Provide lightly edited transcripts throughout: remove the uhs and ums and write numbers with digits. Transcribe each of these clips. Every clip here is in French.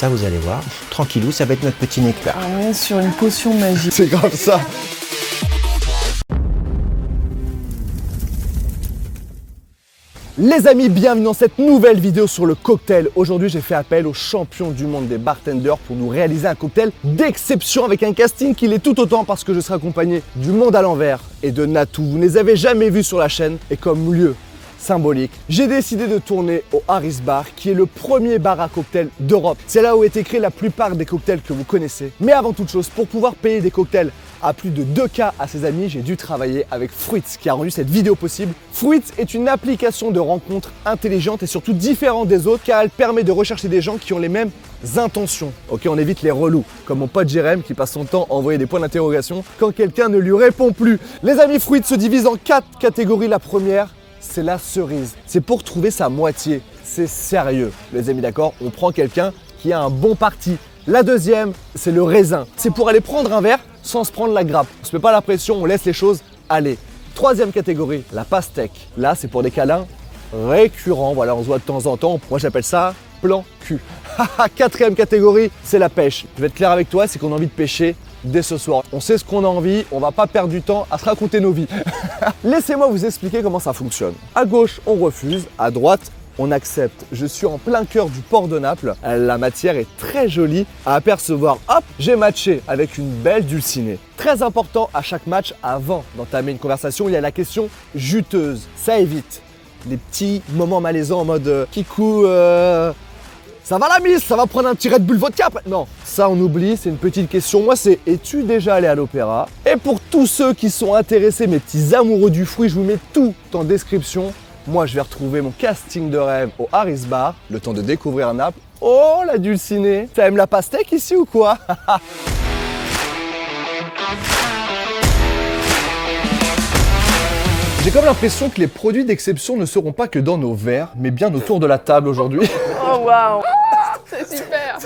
ça, vous allez voir. Tranquillou, ça va être notre petit nectar. Ah ouais, sur une potion magique. C'est grave ça. Les amis, bienvenue dans cette nouvelle vidéo sur le cocktail. Aujourd'hui, j'ai fait appel aux champions du monde des bartenders pour nous réaliser un cocktail d'exception avec un casting qui l'est tout autant parce que je serai accompagné du monde à l'envers et de Natou. Vous ne les avez jamais vus sur la chaîne et comme lieu symbolique, j'ai décidé de tourner au Harris Bar, qui est le premier bar à cocktails d'Europe. C'est là où est créé la plupart des cocktails que vous connaissez. Mais avant toute chose, pour pouvoir payer des cocktails à plus de 2K à ses amis, j'ai dû travailler avec Fruitz qui a rendu cette vidéo possible. Fruitz est une application de rencontre intelligente et surtout différente des autres car elle permet de rechercher des gens qui ont les mêmes intentions. Ok, on évite les relous, comme mon pote Jérém qui passe son temps à envoyer des points d'interrogation quand quelqu'un ne lui répond plus. Les amis, Fruitz se divise en 4 catégories. La première, c'est la cerise. C'est pour trouver sa moitié. C'est sérieux, les amis, d'accord? On prend quelqu'un qui a un bon parti. La deuxième, c'est le raisin. C'est pour aller prendre un verre sans se prendre la grappe. On se met pas la pression, on laisse les choses aller. Troisième catégorie, la pastèque. Là, c'est pour des câlins récurrents. Voilà, on se voit de temps en temps. Moi, j'appelle ça plan cul. Quatrième catégorie, c'est la pêche. Je vais être clair avec toi, c'est qu'on a envie de pêcher dès ce soir. On sait ce qu'on a envie, on va pas perdre du temps à se raconter nos vies. Laissez-moi vous expliquer comment ça fonctionne. À gauche, on refuse. À droite, on accepte. Je suis en plein cœur du port de Naples. La matière est très jolie à apercevoir. Hop, j'ai matché avec une belle dulcinée. Très important à chaque match, avant d'entamer une conversation, il y a la question juteuse. Ça évite les petits moments malaisants en mode Kikou, ça va la mise, ça va prendre un petit Red Bull vodka après. Non, ça on oublie, c'est une petite question. Moi c'est, es-tu déjà allé à l'opéra? Et pour tous ceux qui sont intéressés, mes petits amoureux du fruit, je vous mets tout en description. Moi je vais retrouver mon casting de rêve au Harris Bar, le temps de découvrir Naples. Oh la dulcinée, ça aime la pastèque ici ou quoi? J'ai comme l'impression que les produits d'exception ne seront pas que dans nos verres, mais bien autour de la table aujourd'hui. Oh waouh. C'est super.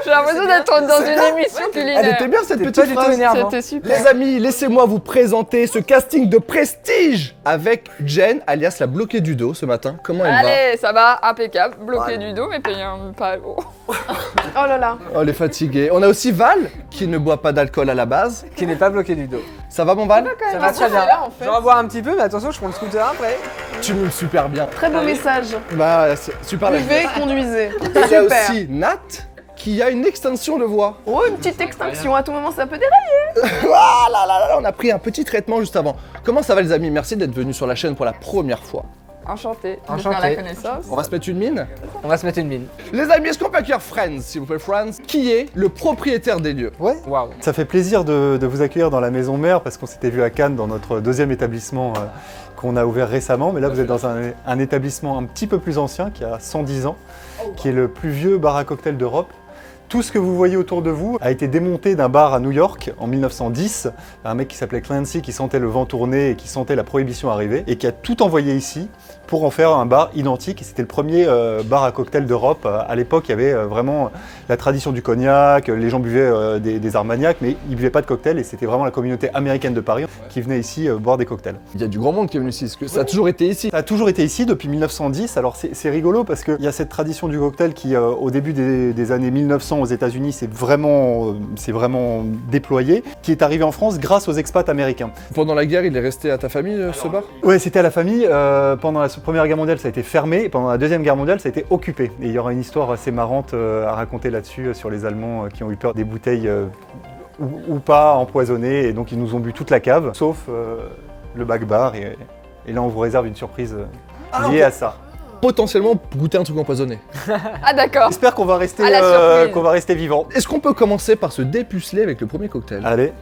J'ai l'impression d'être dans une émission culinaire. Elle était bien cette petite phrase. C'était super. Les amis, laissez-moi vous présenter ce casting de prestige avec Jen, alias la bloquée du dos ce matin. Comment elle va? Allez, ça va, impeccable. Bloqué du dos, mais payé pas. Oh. Oh là là. Oh, elle est fatiguée. On a aussi Val, qui ne boit pas d'alcool à la base. Qui n'est pas bloqué du dos. Ça va mon Val? Ça va très bien. En fait. Je vais en boire un petit peu, mais attention, je prends le scooter après. Tu me super bien. Très beau message. Bah, c'est super la Buvez, conduisez. Il y a Super. aussi Nat, qui a une extension de voix. Oh, une petite extinction, à tout moment ça peut dérailler. Ah là là là, on a pris un petit traitement juste avant. Comment ça va les amis? Merci d'être venus sur la chaîne pour la première fois. Enchanté de Enchanté. faire la connaissance. On va se mettre une mine. On va se mettre une mine. Les amis, est-ce qu'on peut accueillir Friends, s'il vous plaît, Friends, qui est le propriétaire des lieux? Ouais, Waouh. ça fait plaisir de vous accueillir dans la maison mère parce qu'on s'était vu à Cannes dans notre deuxième établissement qu'on a ouvert récemment. Mais là, vous êtes dans un établissement un petit peu plus ancien qui a 110 ans, qui est le plus vieux bar à cocktail d'Europe. Tout ce que vous voyez autour de vous a été démonté d'un bar à New York en 1910. Un mec qui s'appelait Clancy qui sentait le vent tourner et qui sentait la prohibition arriver et qui a tout envoyé ici pour en faire un bar identique. Et c'était le premier bar à cocktail d'Europe. À l'époque, il y avait vraiment la tradition du cognac, les gens buvaient des armagnacs, mais ils ne buvaient pas de cocktail et c'était vraiment la communauté américaine de Paris qui venait ici boire des cocktails. Il y a du grand monde qui est venu ici, parce que ça a toujours été ici. Ça a toujours été ici depuis 1910. Alors c'est rigolo parce qu'il y a cette tradition du cocktail qui, au début des années 1900 aux États-Unis, c'est vraiment déployé, qui est arrivé en France grâce aux expats américains. Pendant la guerre, il est resté à ta famille, ce bar? Ouais, c'était à la famille. Pendant la Première Guerre mondiale, ça a été fermé. Et pendant la Deuxième Guerre mondiale, ça a été occupé. Et il y aura une histoire assez marrante à raconter là-dessus sur les Allemands qui ont eu peur des bouteilles ou pas empoisonnées. Et donc ils nous ont bu toute la cave, sauf le back bar. Et là, on vous réserve une surprise liée à ça. Potentiellement goûter un truc empoisonné. Ah d'accord. J'espère qu'on va rester, À la surprise. vivant. Est-ce qu'on peut commencer par se dépuceler avec le premier cocktail? Allez.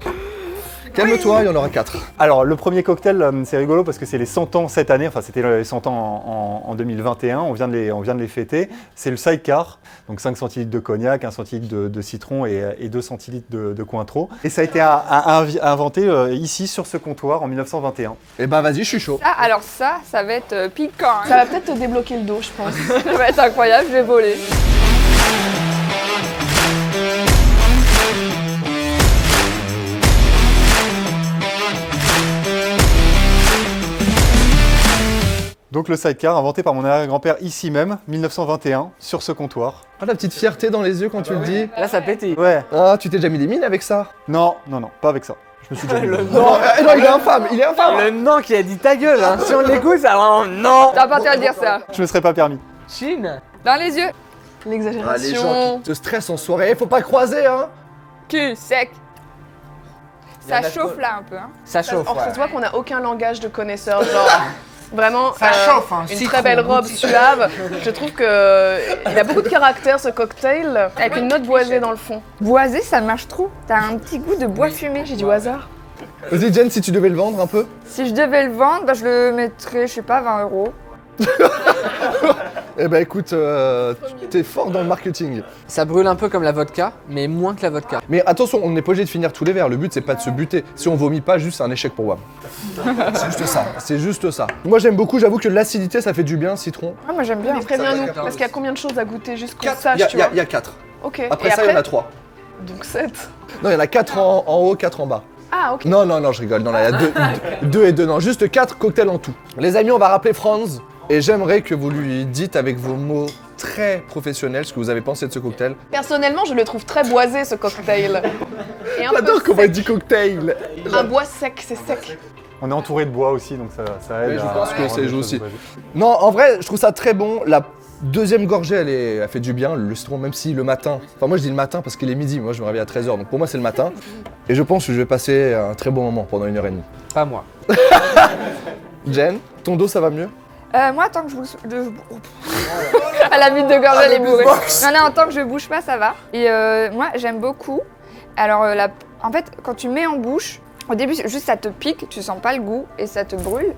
Calme-toi, il y en aura 4. Alors, le premier cocktail, c'est rigolo parce que c'est les 100 ans cette année, enfin c'était les 100 ans en 2021, on vient de les fêter. C'est le sidecar, donc 5 centilitres de cognac, 1 centilitre de citron et 2 centilitres de Cointreau. Et ça a été inventé ici sur ce comptoir en 1921. Eh ben vas-y, je suis chaud. Ah, alors ça va être piquant. Hein. Ça va peut-être te débloquer le dos, je pense. Ça va être incroyable, je vais voler. Donc Donc le sidecar inventé par mon arrière-grand-père ici même, 1921, sur ce comptoir. Ah, la petite fierté dans les yeux quand tu le dis. Là, ça pétille. Ouais. Ah, tu t'es déjà mis des mines avec ça? Non, pas avec ça. Je me suis déjà mis. Le Non, non, il est infâme, il est infâme. Le non qui a dit ta gueule, hein. Si on l'écoute, ça vraiment non. T'as pas intérêt de dire ça. Je me serais pas permis. Chine. Dans les yeux. Ah, les gens L'exagération. qui te stressent en soirée, faut pas croiser, hein. Cul sec. Il y en Ça a chauffe trop. là un peu. Hein. Ça chauffe. Or, ouais. ça se voit qu'on n'a aucun langage de connaisseur, genre vraiment Ça chauffe, hein, une citron, très belle robe goût. suave. Je trouve que il a beaucoup de caractère ce cocktail, avec une note boisée dans le fond. Boisé, ça marche trop. T'as un petit goût de bois fumé. J'ai du hasard. Vas-y, Jen, si tu devais le vendre un peu. Si je devais le vendre, bah, je le mettrais, je sais pas, 20 €. Eh ben écoute, t'es fort dans le marketing. Ça brûle un peu comme la vodka, mais moins que la vodka. Mais attention, on n'est pas obligé de finir tous les verres. Le but, c'est pas de se buter. Si on vomit pas, juste c'est un échec pour WAM. C'est juste ça. C'est juste ça. Moi, j'aime beaucoup. J'avoue que l'acidité, ça fait du bien, citron. Ah, moi j'aime bien. Mais préviens-nous, va, parce qu'il y a combien de choses à goûter juste qu'on Il sache, y, tu vois. y a 4. Ok. Après Et ça, il y en a 3. Donc 7. Non, il y en a 4 en haut, 4 en bas. Ah ok. Non, je rigole. Non, là, il y a 2 et 2. Non, juste 4 cocktails en tout. Les amis, on va rappeler Franz. Et j'aimerais que vous lui dites avec vos mots très professionnels ce que vous avez pensé de ce cocktail. Personnellement, je le trouve très boisé ce cocktail. Et un peu J'adore comment il dit cocktail. un bois sec, c'est sec. On est entouré de bois aussi, donc ça aide. Oui, je à pense que rendre ça les joue choses aussi. boisées. Non, en vrai, je trouve ça très bon. La deuxième gorgée, elle fait du bien. Le citron, même si le matin. Enfin, moi, je dis le matin parce qu'il est midi. Moi, je me réveille à 13h. Donc, pour moi, c'est le matin. Et je pense que je vais passer un très bon moment pendant 1h30. Pas moi. Jen, ton dos, ça va mieux? Moi, tant que je bouge. À la vide de gorge, elle est bourrée. Non, tant que je bouge pas, ça va. Et moi, j'aime beaucoup. Alors, en fait, quand tu mets en bouche, au début, juste ça te pique, tu sens pas le goût et ça te brûle.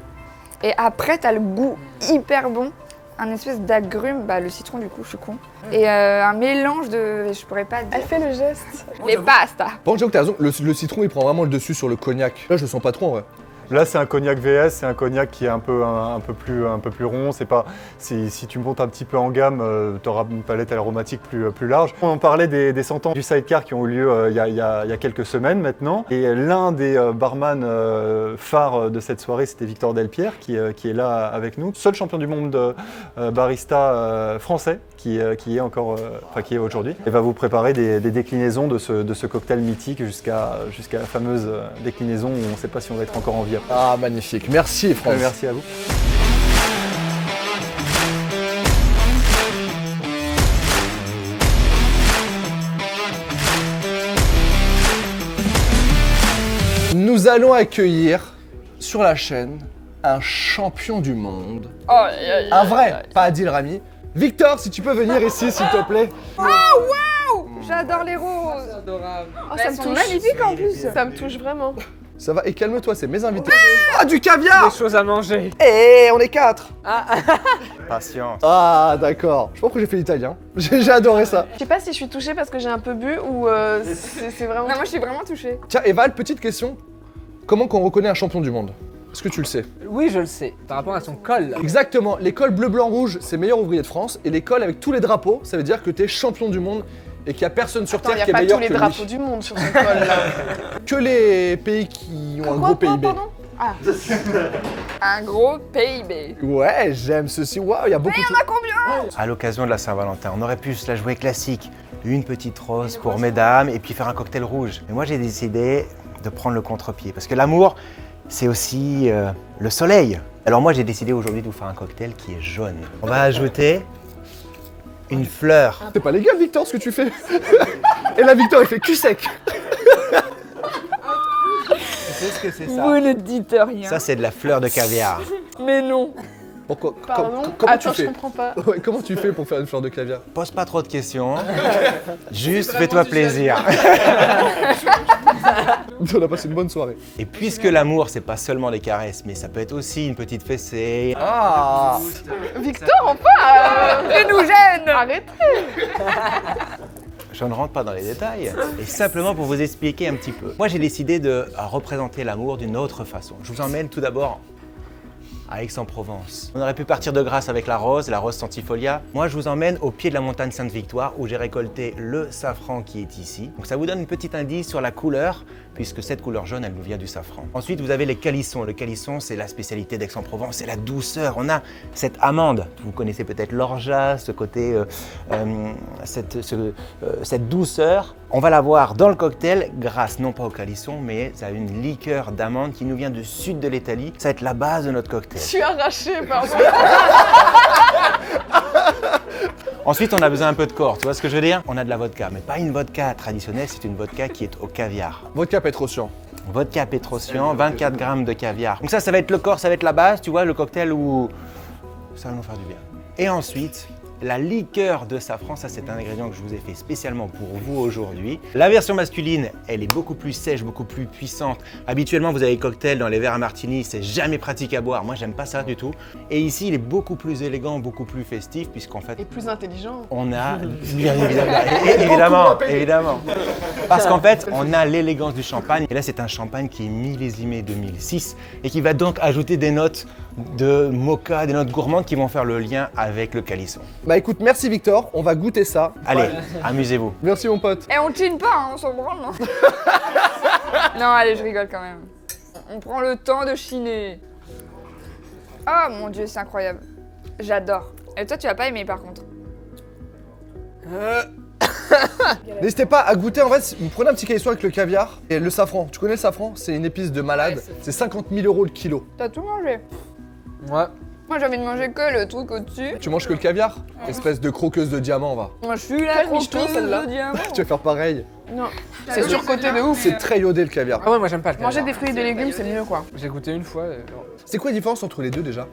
Et après, t'as le goût hyper bon. Un espèce d'agrume, bah le citron du coup, je suis con. Et un mélange de. Je pourrais pas dire. Elle fait le geste. Les pastas. Par contre, j'avoue que t'as raison. Le citron, il prend vraiment le dessus sur le cognac. Là, je le sens pas trop, en vrai. Là, c'est un cognac VS, c'est un cognac qui est un peu plus rond. C'est pas, si tu montes un petit peu en gamme, tu auras une palette aromatique plus large. On parlait des 100 ans du sidecar qui ont eu lieu il y a quelques semaines maintenant. Et l'un des barman phares de cette soirée, c'était Victor Delpierre, qui est là avec nous. Seul champion du monde barista français qui est aujourd'hui. Et va vous préparer des déclinaisons de ce cocktail mythique jusqu'à la fameuse déclinaison où on ne sait pas si on va être encore en vie après. Ah, magnifique. Merci, Franz. Merci à vous. Nous allons accueillir sur la chaîne un champion du monde. Oh, Un vrai, pas Adil Rami. Victor, si tu peux venir ici, s'il te plaît. J'adore les roses. Adorable. Oh, Elles sont magnifiques en plus. Ça me touche vraiment. Ça va, et calme-toi, c'est mes invités. Ah, du caviar. Des choses à manger. Eh, on est 4. Patience. Ah, d'accord. Je sais pas pourquoi j'ai fait l'italien. J'ai adoré ça. Je sais pas si je suis touchée parce que j'ai un peu bu ou c'est vraiment. Non, moi je suis vraiment touchée. Tiens, Eval, petite question. Comment qu'on reconnaît un champion du monde? Est-ce que tu le sais? Oui, je le sais. Par rapport à son col. Exactement. L'école bleu, blanc, rouge, c'est meilleur ouvrier de France. Et l'école avec tous les drapeaux, ça veut dire que t'es champion du monde et qu'il y a personne sur Attends, il Terre n'y qui a est pas meilleur tous les que drapeaux lui. du monde sur son col là. Que les pays qui ont un gros PIB. Pardon Ah, Un gros PIB. Ouais, j'aime ceci. Waouh, il y a beaucoup de... On a combien? À l'occasion de la Saint-Valentin, on aurait pu se la jouer classique. Une petite rose pour mesdames et puis faire un cocktail rouge. Mais moi, j'ai décidé de prendre le contre-pied parce que l'amour, c'est aussi le soleil. Alors moi, j'ai décidé aujourd'hui de vous faire un cocktail qui est jaune. On va ajouter une fleur. C'est pas légal, Victor, ce que tu fais. Et là, Victor, il fait cul sec. C'est ce que c'est ça. Vous ne dites rien. Ça, c'est de la fleur de caviar. Mais non. Pourquoi pardon. comment Attends, tu je fais comprends pas. Ouais, comment tu fais pour faire une fleur de caviar? Pose pas trop de questions. Juste fais-toi plaisir. On a passé une bonne soirée. Et puisque l'amour, c'est pas seulement les caresses, mais ça peut être aussi une petite fessée. Ah. Victor, enfin Et nous gêne. Arrêtez. Je ne rentre pas dans les détails, et simplement pour vous expliquer un petit peu. Moi, j'ai décidé de représenter l'amour d'une autre façon. Je vous emmène tout d'abord à Aix-en-Provence. On aurait pu partir de Grasse avec la rose Centifolia. Moi, je vous emmène au pied de la montagne Sainte-Victoire où j'ai récolté le safran qui est ici. Donc ça vous donne un petit indice sur la couleur, puisque cette couleur jaune, elle nous vient du safran. Ensuite, vous avez les calissons. Le calisson, c'est la spécialité d'Aix-en-Provence, c'est la douceur. On a cette amande. Vous connaissez peut-être l'orgeat, ce côté, cette douceur. On va l'avoir dans le cocktail grâce non pas au calisson, mais à une liqueur d'amande qui nous vient du sud de l'Italie. Ça va être la base de notre cocktail. Je suis arrachée, pardon. Ensuite, on a besoin un peu de corps, tu vois ce que je veux dire? On a de la vodka, mais pas une vodka traditionnelle, c'est une vodka qui est au caviar. Vodka Petrosian. Vodka Petrosian, 24 grammes de caviar. Donc ça va être le corps, ça va être la base, tu vois, le cocktail où ça va nous faire du bien. Et ensuite, la liqueur de safran, ça c'est un ingrédient que je vous ai fait spécialement pour vous aujourd'hui. La version masculine, elle est beaucoup plus sèche, beaucoup plus puissante. Habituellement, vous avez les cocktails dans les verres à martini, c'est jamais pratique à boire. Moi, j'aime pas ça du tout. Et ici, il est beaucoup plus élégant, beaucoup plus festif, puisqu'en fait, Et plus intelligent. on a, bien évidemment. Parce qu'en fait, on a l'élégance du champagne. Et là, c'est un champagne qui est millésimé 2006 et qui va donc ajouter des notes de mocha, des notes gourmandes qui vont faire le lien avec le calisson. Bah écoute, merci Victor, on va goûter ça. Allez, amusez-vous. Merci mon pote. Et on chine pas, hein, on s'en branle, non? Non, allez, je rigole quand même. On prend le temps de chiner. Oh mon dieu, c'est incroyable. J'adore. Et toi, tu vas pas aimer par contre. N'hésitez pas à goûter, en fait, vous prenez un petit calisson avec le caviar et le safran. Tu connais le safran? C'est une épice de malade. C'est 50 000 € le kilo. T'as tout mangé? Ouais. Moi, j'ai envie de manger que le truc au-dessus. Tu manges que le caviar? Espèce de croqueuse de diamant, va. Moi, je suis la Quel michto, croqueuse celle-là de diamant. Tu vas faire pareil. Non, c'est surcoté de ouf. C'est très iodé le caviar. Ah ouais, moi j'aime pas le Manger caviar. des fruits et des légumes, c'est mieux quoi. J'ai goûté une fois. C'est quoi la différence entre les deux déjà?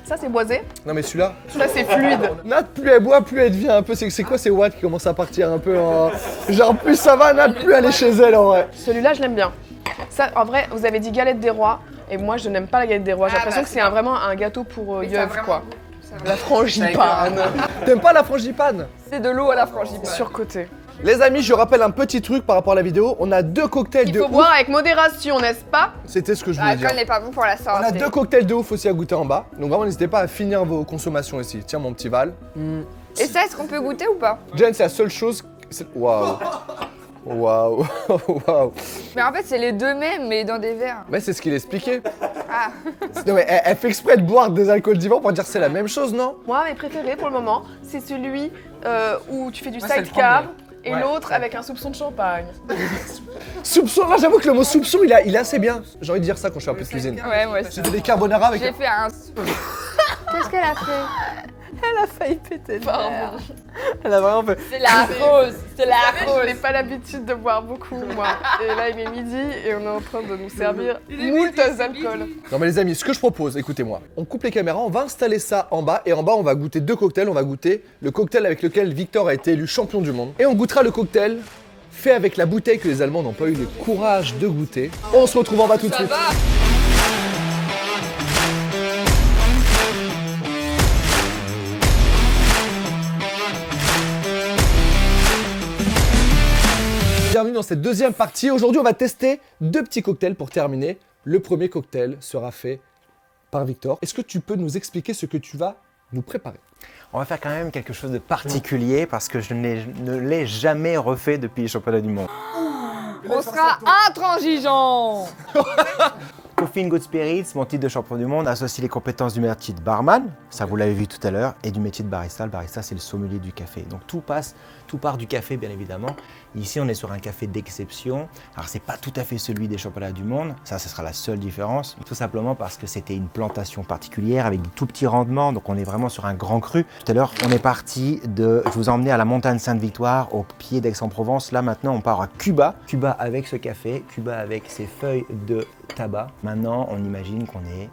Ça, c'est boisé. Non mais celui-là. Ça, c'est fluide. Nat, plus elle boit, plus elle devient un peu. C'est quoi ces watts qui commencent à partir un peu en. Genre, plus ça va, Nat, plus elle est chez elle en vrai. Celui-là, je l'aime bien. Ça, en vrai, vous avez dit galette des rois. Et moi, je n'aime pas la galette des rois. J'ai l'impression que c'est vraiment un gâteau pour yeuve, quoi. La frangipane. T'aimes pas la frangipane? C'est de l'eau à la frangipane. Surcoté. Les amis, je rappelle un petit truc par rapport à la vidéo. On a deux cocktails Il de faut ouf. boire avec modération, n'est-ce pas? C'était ce que je voulais dire. L'alcool n'est pas bon pour la On a santé. deux cocktails de ouf aussi à goûter en bas. Donc vraiment, n'hésitez pas à finir vos consommations ici. Tiens, mon petit Val. Et ça, est-ce qu'on peut goûter ou pas? Jen, c'est la seule chose. Waouh. Waouh. Waouh. Mais en fait, c'est les deux mêmes, mais dans des verres. Mais c'est ce qu'il expliquait. Ah. Non mais elle fait exprès de boire des alcools divins pour dire que c'est la même chose, non? Moi, mes préférés pour le moment, c'est celui où tu fais du Moi, c'est le sidecar premier. et Ouais. l'autre avec un soupçon de champagne. Soupçon, là j'avoue que le mot soupçon il est assez bien. J'ai envie de dire ça quand je fais un peu de cuisine. Ouais, moi aussi. C'était des carbonara avec. J'ai fait un... Qu'est-ce qu'elle a fait? Elle a failli péter. Pardon. Elle a vraiment fait. C'est la rose. C'est la Je rose. n'ai pas l'habitude de boire beaucoup, moi. Et là, il est midi et on est en train de nous servir moult alcools. Non mais les amis, ce que je propose, écoutez-moi. On coupe les caméras, on va installer ça en bas et en bas on va goûter deux cocktails. On va goûter le cocktail avec lequel Victor a été élu champion du monde. Et on goûtera le cocktail fait avec la bouteille que les Allemands n'ont pas eu le courage de goûter. On se retrouve en bas tout de suite. Bienvenue dans cette deuxième partie. Aujourd'hui, on va tester deux petits cocktails pour terminer. Le premier cocktail sera fait par Victor. Est-ce que tu peux nous expliquer ce que tu vas nous préparer? On va faire quand même quelque chose de particulier parce que je ne l'ai jamais refait depuis les championnats du monde. On sera intransigeants. Coffee Good Spirits, mon titre de champion du monde, associe les compétences du métier de barman, ça vous l'avez vu tout à l'heure, et du métier de barista. Le barista, c'est le sommelier du café. Donc tout part du café, bien évidemment. Ici, on est sur un café d'exception. Alors, c'est pas tout à fait celui des championnats du monde. Ça, ce sera la seule différence. Tout simplement parce que c'était une plantation particulière avec des tout petits rendements. Donc, on est vraiment sur un grand cru. Tout à l'heure, on est parti de... Je vous ai emmené à la montagne Sainte-Victoire, au pied d'Aix-en-Provence. Là, maintenant, on part à Cuba. Cuba avec ce café, Cuba avec ses feuilles de tabac. Maintenant, on imagine qu'on est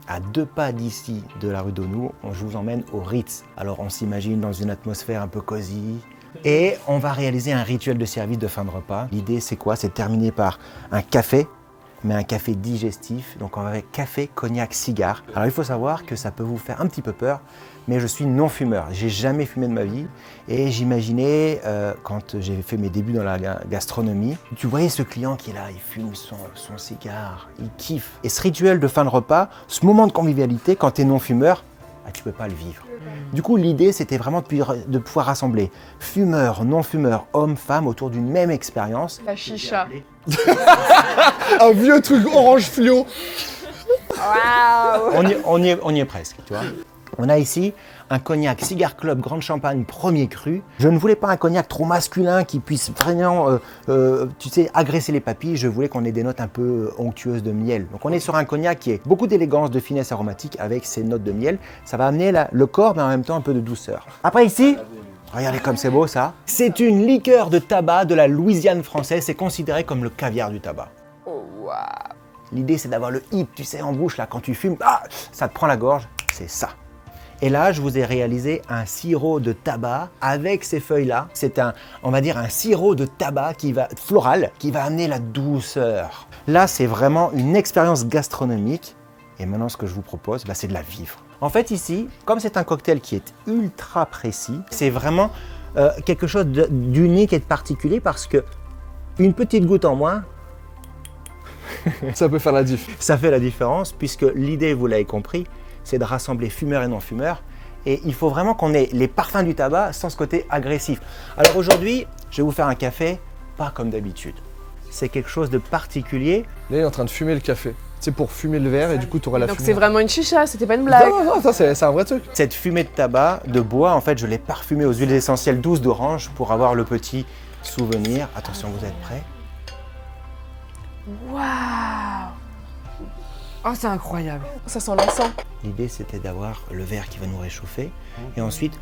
à 2 pas d'ici, de la rue d'Aunou. Je vous emmène au Ritz. Alors, on s'imagine dans une atmosphère un peu cosy. Et on va réaliser un rituel de service de fin de repas. L'idée, c'est quoi? C'est de terminer par un café, mais un café digestif, donc avec café, cognac, cigare. Alors il faut savoir que ça peut vous faire un petit peu peur, mais je suis non-fumeur. J'ai jamais fumé de ma vie et j'imaginais, quand j'ai fait mes débuts dans la gastronomie, tu voyais ce client qui est là, il fume son cigare, il kiffe. Et ce rituel de fin de repas, ce moment de convivialité, quand tu es non-fumeur, tu ne peux pas le vivre. Du coup, l'idée, c'était vraiment de pouvoir rassembler fumeurs, non-fumeurs, hommes, femmes, autour d'une même expérience. La chicha. Un vieux truc orange fluo. Waouh. On y est presque, tu vois. On a ici un cognac Cigar Club Grande Champagne premier cru. Je ne voulais pas un cognac trop masculin qui puisse vraiment, tu sais, agresser les papilles. Je voulais qu'on ait des notes un peu onctueuses de miel. Donc on est sur un cognac qui est beaucoup d'élégance, de finesse aromatique avec ses notes de miel. Ça va amener le corps, mais en même temps un peu de douceur. Après ici, regardez comme c'est beau ça. C'est une liqueur de tabac de la Louisiane française. C'est considéré comme le caviar du tabac. Oh, waouh. L'idée, c'est d'avoir le hip, tu sais, en bouche, là, quand tu fumes, ça te prend la gorge, c'est ça. Et là, je vous ai réalisé un sirop de tabac avec ces feuilles-là. C'est on va dire, un sirop de tabac floral qui va amener la douceur. Là, c'est vraiment une expérience gastronomique. Et maintenant, ce que je vous propose, c'est de la vivre. En fait, ici, comme c'est un cocktail qui est ultra précis, c'est vraiment quelque chose d'unique et de particulier parce que une petite goutte en moins, Ça peut faire la diff. ça fait la différence puisque l'idée, vous l'avez compris, c'est de rassembler fumeurs et non-fumeurs. Et il faut vraiment qu'on ait les parfums du tabac sans ce côté agressif. Alors aujourd'hui, je vais vous faire un café, pas comme d'habitude. C'est quelque chose de particulier. Là, il est en train de fumer le café. C'est pour fumer le verre et du coup, tu auras la Donc fumée. c'est vraiment une chicha, c'était pas une blague. Non, ça c'est un vrai truc. Cette fumée de tabac, de bois, en fait, je l'ai parfumée aux huiles essentielles douces d'orange pour avoir le petit souvenir. Attention, vous êtes prêts? Waouh. Oh, c'est incroyable. Ça sent l'encens. L'idée, c'était d'avoir le verre qui va nous réchauffer. Et ensuite,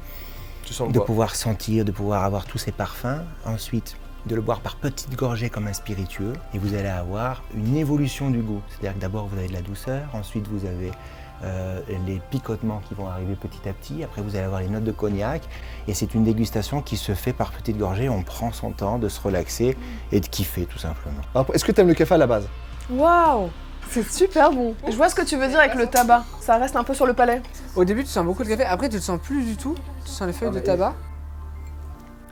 Tu sens le de bois. pouvoir sentir, de pouvoir avoir tous ces parfums. Ensuite, de le boire par petites gorgées comme un spiritueux. Et vous allez avoir une évolution du goût. C'est-à-dire que d'abord, vous avez de la douceur. Ensuite, vous avez les picotements qui vont arriver petit à petit. Après, vous allez avoir les notes de cognac. Et c'est une dégustation qui se fait par petites gorgées. On prend son temps de se relaxer et de kiffer, tout simplement. Alors, est-ce que tu aimes le café à la base? Waouh. C'est super bon. Je vois ce que tu veux dire avec le tabac. Ça reste un peu sur le palais. Au début, tu sens beaucoup de café. Après, tu le sens plus du tout. Tu sens les feuilles de tabac.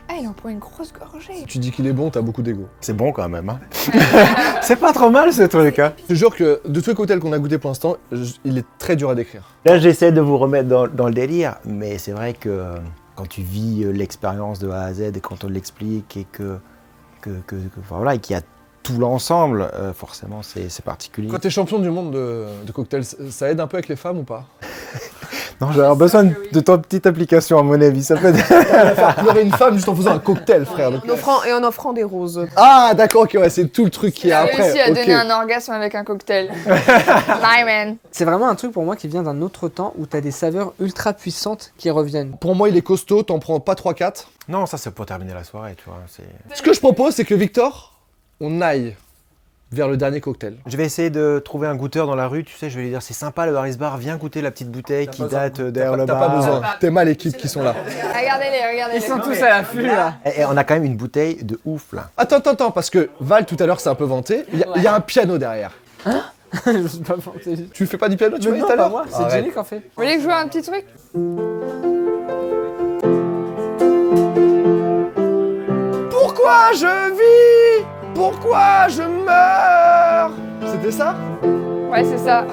Ah, il en prend une grosse gorgée. Tu dis qu'il est bon, t'as beaucoup d'ego. C'est bon quand même, hein. C'est pas trop mal ce truc, hein. Je te jure que de tous les cocktails qu'on a goûté pour l'instant, il est très dur à décrire. Là, j'essaie de vous remettre dans le délire, mais c'est vrai que quand tu vis l'expérience de A à Z et quand on l'explique et voilà, et qu'il y a tout l'ensemble, forcément, c'est particulier. Quand t'es champion du monde de cocktails, ça aide un peu avec les femmes ou pas? Non, j'ai avoir besoin de ta petite application, à mon avis. Ça peut Faire pleurer une femme juste en faisant un cocktail, frère. Donc- En offrant des roses. Ah, d'accord, ok, ouais, c'est tout le truc qui est Il a après. réussi à ok. donner un orgasme avec un cocktail. Bye, man. C'est vraiment un truc pour moi qui vient d'un autre temps où t'as des saveurs ultra puissantes qui reviennent. Pour moi, il est costaud, t'en prends pas 3-4. Non, ça, c'est pour terminer la soirée, tu vois. Ce que je propose, c'est que Victor, on aille vers le dernier cocktail. Je vais essayer de trouver un goûteur dans la rue, tu sais, je vais lui dire, c'est sympa le Harris Bar, viens goûter la petite bouteille qui date derrière le T'as bar. pas besoin, t'es mal l'équipe qui sont là. Regardez-les, regardez-les. Ils sont tous à l'affût là. Et on a quand même une bouteille de ouf, là. Attends, parce que Val, tout à l'heure, c'est un peu vanté. Il y a un piano derrière. Je sais pas penser. Tu fais pas du piano, tu Mais m'as dit non, tout à pas l'heure? moi, c'est Arrête. Jenny qui en fait. Vous voulez que je joue un petit truc? Pourquoi je vis? Pourquoi je meurs? C'était ça? Ouais, c'est ça.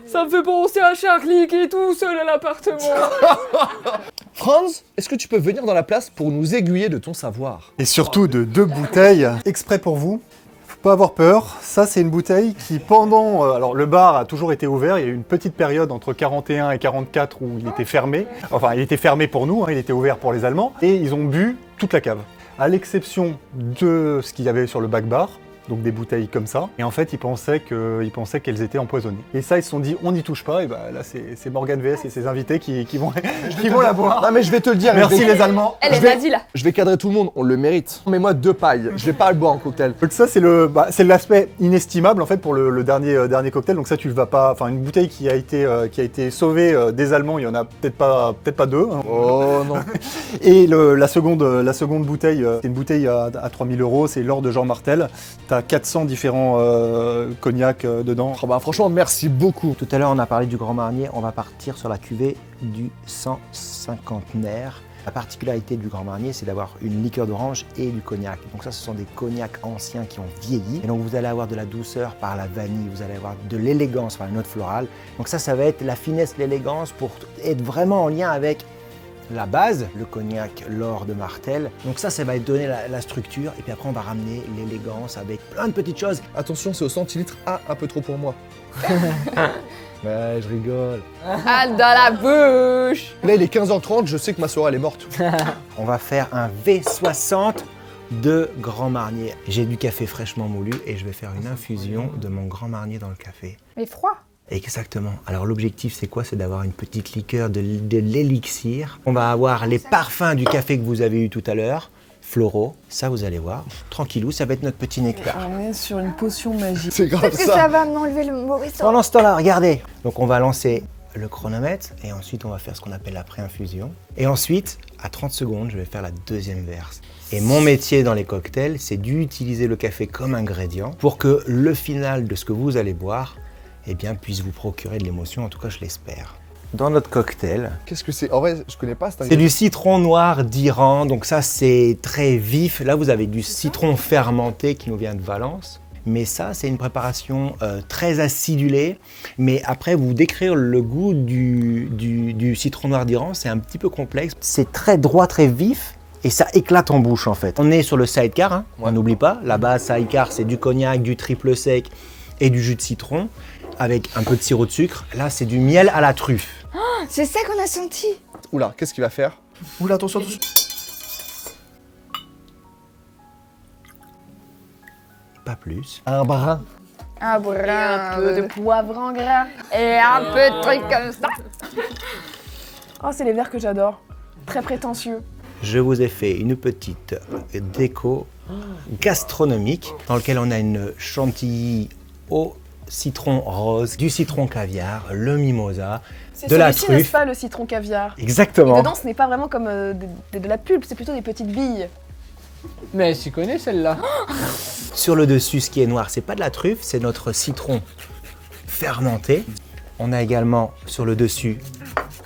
Ça me fait penser à Charlie qui est tout seul à l'appartement. Franz, est-ce que tu peux venir dans la place pour nous aiguiller de ton savoir? Et surtout de 2 bouteilles exprès pour vous. Faut pas avoir peur. Ça, c'est une bouteille qui, pendant... alors, le bar a toujours été ouvert. Il y a eu une petite période entre 41 et 44 où il était fermé. Enfin, il était fermé pour nous, hein, il était ouvert pour les Allemands. Et ils ont bu toute la cave. À l'exception de ce qu'il y avait sur le back bar. donc des bouteilles comme ça. Et en fait, ils pensaient qu'elles étaient empoisonnées. Et ça, ils se sont dit, on n'y touche pas. Et bah là, c'est Morgane VS et ses invités qui vont la boire. Non mais je vais te le dire. Merci les Allemands. Elle est nazie là. Je vais cadrer tout le monde, on le mérite. Mets-moi 2 pailles, je vais pas le boire en cocktail. Donc ça, c'est l'aspect inestimable en fait pour le dernier cocktail. Donc ça, tu le vas pas. Enfin, une bouteille qui a été sauvée des Allemands, il y en a peut-être pas 2. Hein. Oh non. Et la seconde bouteille, c'est une bouteille à 3000 €, c'est l'or de Jean Martel. T'as 400 différents cognacs dedans. Oh bah franchement, merci beaucoup. Tout à l'heure, on a parlé du Grand Marnier, on va partir sur la cuvée du 150naire. La particularité du Grand Marnier, c'est d'avoir une liqueur d'orange et du cognac. Donc ça, ce sont des cognacs anciens qui ont vieilli. Et donc vous allez avoir de la douceur par la vanille, vous allez avoir de l'élégance par la note florale. Donc ça va être la finesse, l'élégance pour être vraiment en lien avec la base, le cognac, l'or de Martel. Donc ça va donner la structure. Et puis après, on va ramener l'élégance avec plein de petites choses. Attention, c'est au centilitre. Ah, un peu trop pour moi. Ouais, je rigole. Ah, dans la bouche. Là, il est 15h30, je sais que ma soirée, elle est morte. On va faire un V60 de Grand Marnier. J'ai du café fraîchement moulu et je vais faire une infusion de mon Grand Marnier dans le café. Mais froid. Exactement. Alors l'objectif c'est quoi? C'est d'avoir une petite liqueur de l'élixir. On va avoir les parfums du café que vous avez eu tout à l'heure, floraux. Ça vous allez voir. Tranquillou, ça va être notre petit nectar. On est sur une potion magique. C'est grave Peut-être que ça va m'enlever le mauvais sort. Pendant ce temps-là, regardez. Donc on va lancer le chronomètre et ensuite on va faire ce qu'on appelle la pré-infusion. Et ensuite, à 30 secondes, je vais faire la deuxième verse. Et mon métier dans les cocktails, c'est d'utiliser le café comme ingrédient pour que le final de ce que vous allez boire puisse vous procurer de l'émotion, en tout cas je l'espère. Dans notre cocktail, Qu'est-ce que c'est? En vrai, je connais pas. c'est du citron noir d'Iran, donc ça c'est très vif. Là vous avez du citron fermenté qui nous vient de Valence. Mais ça c'est une préparation très acidulée. Mais après vous décrire le goût du citron noir d'Iran, c'est un petit peu complexe. C'est très droit, très vif. Et ça éclate en bouche en fait. On est sur le sidecar, hein, on n'oublie pas. La base sidecar c'est du cognac, du triple sec et du jus de citron avec un peu de sirop de sucre. Là c'est du miel à la truffe. C'est ça qu'on a senti. Oula, qu'est-ce qu'il va faire? Oula, attention, attention. Pas plus. Un brin. Un Et un brin peu de poivre en gras. et un peu de trucs comme ça. Oh, c'est les verres que j'adore. Très prétentieux. Je vous ai fait une petite déco gastronomique dans laquelle on a une chantilly au citron rose, du citron caviar, le mimosa, C'est de la celui-ci, n'est-ce truffe. pas, le citron caviar? Et Exactement. dedans, ce n'est pas vraiment comme de la pulpe, c'est plutôt des petites billes. Mais elle s'y connaît celle-là. Sur le dessus, ce qui est noir, c'est pas de la truffe, c'est notre citron fermenté. On a également sur le dessus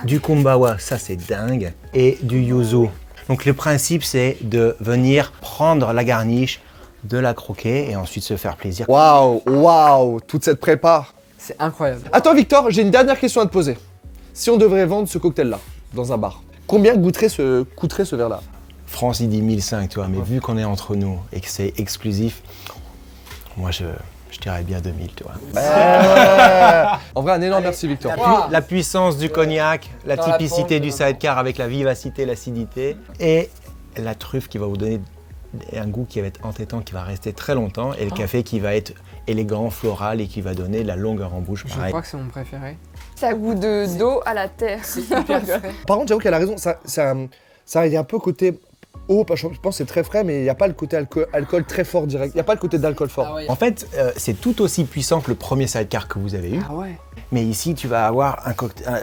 du kumbawa, ça c'est dingue, et du yuzu. Donc le principe, c'est de venir prendre la garniche, de la croquer et ensuite se faire plaisir. Waouh, waouh, toute cette prépa. C'est incroyable. Attends Victor, j'ai une dernière question à te poser. Si on devrait vendre ce cocktail-là dans un bar, combien coûterait ce verre-là? France, il dit 1005, tu vois, mais vu qu'on est entre nous et que c'est exclusif, moi je dirais bien 2000, tu vois. En vrai, un énorme merci Victor. La puissance du cognac, la Dans la typicité poche, du sidecar avec la vivacité, l'acidité et la truffe qui va vous donner un goût qui va être entêtant, qui va rester très longtemps et le café qui va être élégant, floral et qui qui va donner de la longueur en bouche. Je Pareil. crois que c'est mon préféré. Ça goûte d'eau à la terre. C'est hyper frais. Par contre, j'avoue qu'elle a raison, ça il y a un peu côté eau, parce que je pense que c'est très frais, mais il n'y a pas le côté alcool très fort direct. Il n'y a pas le côté d'alcool fort. Ah ouais. En fait, c'est tout aussi puissant que le premier sidecar que vous avez eu. Ah ouais. Mais ici, tu vas avoir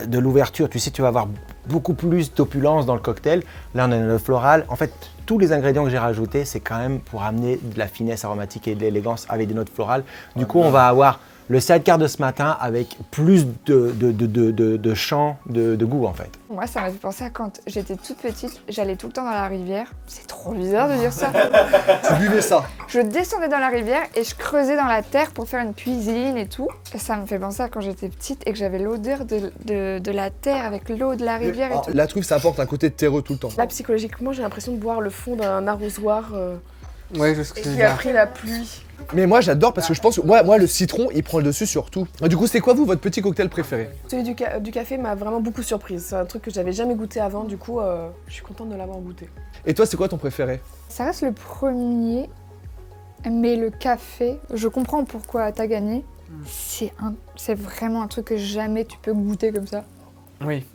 de l'ouverture. Tu sais, tu vas avoir beaucoup plus d'opulence dans le cocktail. Là, on a le floral. En fait, tous les ingrédients que j'ai rajoutés, c'est quand même pour amener de la finesse aromatique et de l'élégance avec des notes florales. Du coup, on va avoir le sidecar de ce matin avec plus de champ, de goût, en fait. Moi, ça m'a fait penser à quand j'étais toute petite, j'allais tout le temps dans la rivière. C'est trop bizarre de dire ça. Tu buvais ça. Je descendais dans la rivière et je creusais dans la terre pour faire une cuisine et tout. Et ça me fait penser à quand j'étais petite et que j'avais l'odeur de la terre avec l'eau de la rivière et tout. La truffe, ça apporte un côté terreux tout le temps. Là, psychologiquement, j'ai l'impression de boire le fond d'un arrosoir Ouais, je sais ce que tu veux qui a dire. pris la pluie. Mais moi, j'adore parce que je pense que moi, le citron, il prend le dessus sur tout. Du coup, c'est quoi, vous, votre petit cocktail préféré? Celui du café m'a vraiment beaucoup surprise. C'est un truc que j'avais jamais goûté avant, du coup, je suis contente de l'avoir goûté. Et toi, c'est quoi ton préféré? Ça reste le premier. Mais le café, je comprends pourquoi t'as gagné. C'est vraiment un truc que jamais tu peux goûter comme ça. Oui.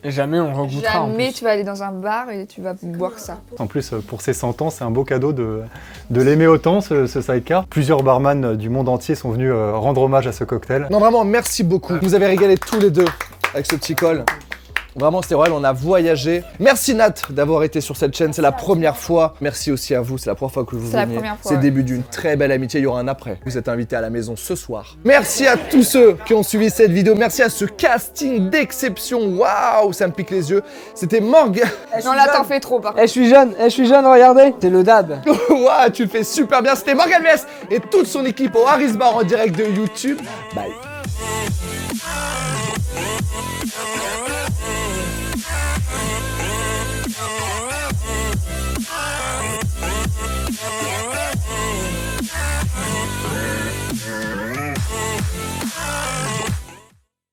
Et jamais on regoutera en Jamais plus. tu vas aller dans un bar et tu vas boire ça. En plus, pour ses 100 ans, c'est un beau cadeau de l'aimer autant, ce sidecar. Plusieurs barman du monde entier sont venus rendre hommage à ce cocktail. Non, vraiment, merci beaucoup. Vous avez régalé tous les deux avec ce petit col. Vraiment, c'était royal, on a voyagé. Merci Nat d'avoir été sur cette chaîne, c'est la première fois. Merci aussi à vous, c'est la première fois que vous C'est la venez. première fois, C'est le ouais. début d'une très belle amitié, il y aura un après. Vous êtes invités à la maison ce soir. Merci à tous ceux qui ont suivi cette vidéo. Merci à ce casting d'exception. Waouh, ça me pique les yeux. C'était Morgan. Non, là, t'en fais trop, par contre. Je suis jeune, regardez. C'est le dab. Waouh, tu le fais super bien. C'était Morgan VS et toute son équipe au Harris Bar en direct de YouTube. Bye.